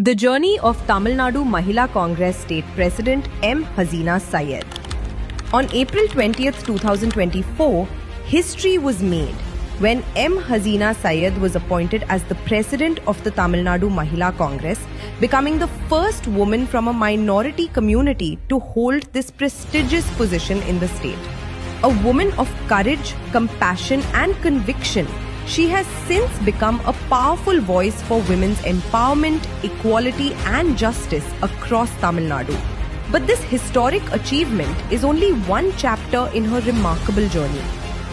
The journey of Tamil Nadu Mahila Congress State President M. Hasina Syed. On April 20th, 2024, history was made when M. Hasina Syed was appointed as the President of the Tamil Nadu Mahila Congress, becoming the first woman from a minority community to hold this prestigious position in the state. A woman of courage, compassion and conviction, she has since become a powerful voice for women's empowerment, equality and justice across Tamil Nadu. But this historic achievement is only one chapter in her remarkable journey.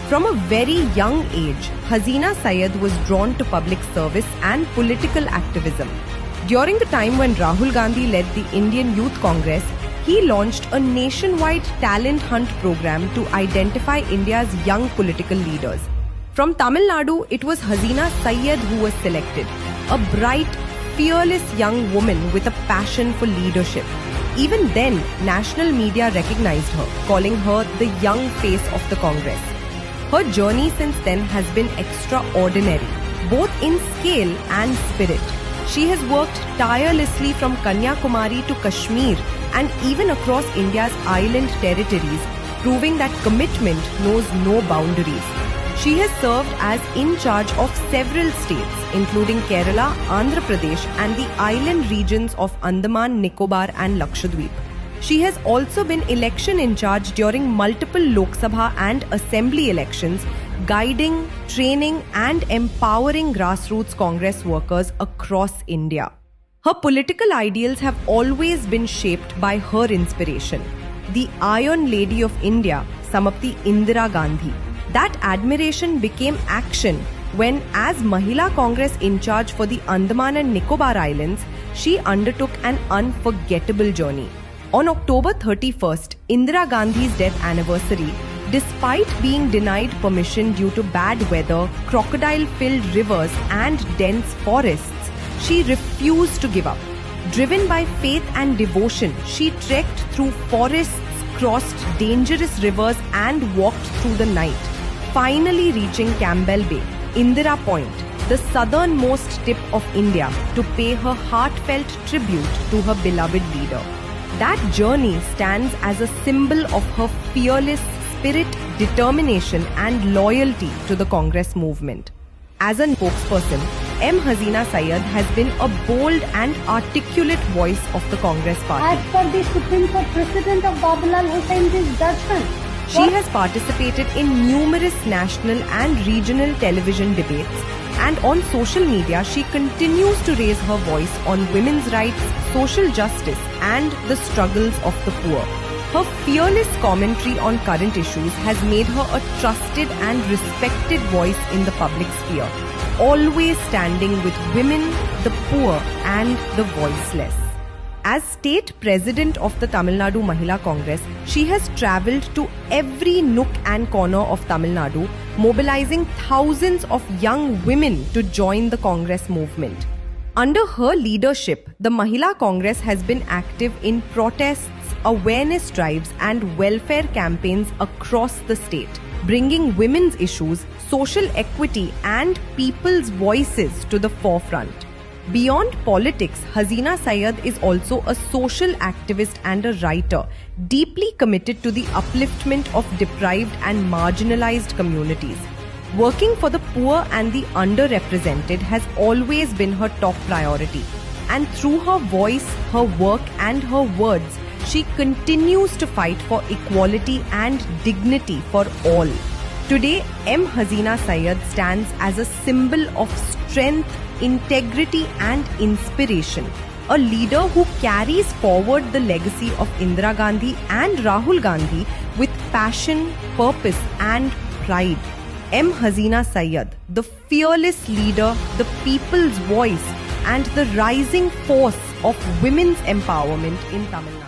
From a very young age, Hasina Syed was drawn to public service and political activism. During the time when Rahul Gandhi led the Indian Youth Congress, he launched a nationwide talent hunt program to identify India's young political leaders. From Tamil Nadu, it was Hasina Syed who was selected, a bright, fearless young woman with a passion for leadership. Even then, national media recognized her, calling her the young face of the Congress. Her journey since then has been extraordinary, both in scale and spirit. She has worked tirelessly from Kanyakumari to Kashmir and even across India's island territories, proving that commitment knows no boundaries. She has served as in charge of several states, including Kerala, Andhra Pradesh and the island regions of Andaman, Nicobar and Lakshadweep. She has also been election in charge during multiple Lok Sabha and Assembly elections, guiding, training and empowering grassroots Congress workers across India. Her political ideals have always been shaped by her inspiration, the Iron Lady of India, Samapti Indira Gandhi. That admiration became action when, as Mahila Congress in charge for the Andaman and Nicobar Islands, she undertook an unforgettable journey. On October 31st, Indira Gandhi's death anniversary, despite being denied permission due to bad weather, crocodile-filled rivers and dense forests, she refused to give up. Driven by faith and devotion, she trekked through forests, crossed dangerous rivers and walked through the night, finally reaching Campbell Bay, Indira Point, the southernmost tip of India, to pay her heartfelt tribute to her beloved leader. That journey stands as a symbol of her fearless spirit, determination and loyalty to the Congress movement. As a spokesperson, M. Hasina Syed has been a bold and articulate voice of the Congress party. As per the Supreme Court President of Babalal Hussein's judgment, she has participated in numerous national and regional television debates, and on social media she continues to raise her voice on women's rights, social justice and the struggles of the poor. Her fearless commentary on current issues has made her a trusted and respected voice in the public sphere, always standing with women, the poor and the voiceless. As State President of the Tamil Nadu Mahila Congress, she has travelled to every nook and corner of Tamil Nadu, mobilizing thousands of young women to join the Congress movement. Under her leadership, the Mahila Congress has been active in protests, awareness drives and welfare campaigns across the state, bringing women's issues, social equity and people's voices to the forefront. Beyond politics, Hasina Syed is also a social activist and a writer, deeply committed to the upliftment of deprived and marginalized communities. Working for the poor and the underrepresented has always been her top priority. And through her voice, her work and her words, she continues to fight for equality and dignity for all. Today, M. Hasina Syed stands as a symbol of strength, integrity and inspiration. A leader who carries forward the legacy of Indira Gandhi and Rahul Gandhi with passion, purpose and pride. M. Hasina Syed, the fearless leader, the people's voice and the rising force of women's empowerment in Tamil Nadu.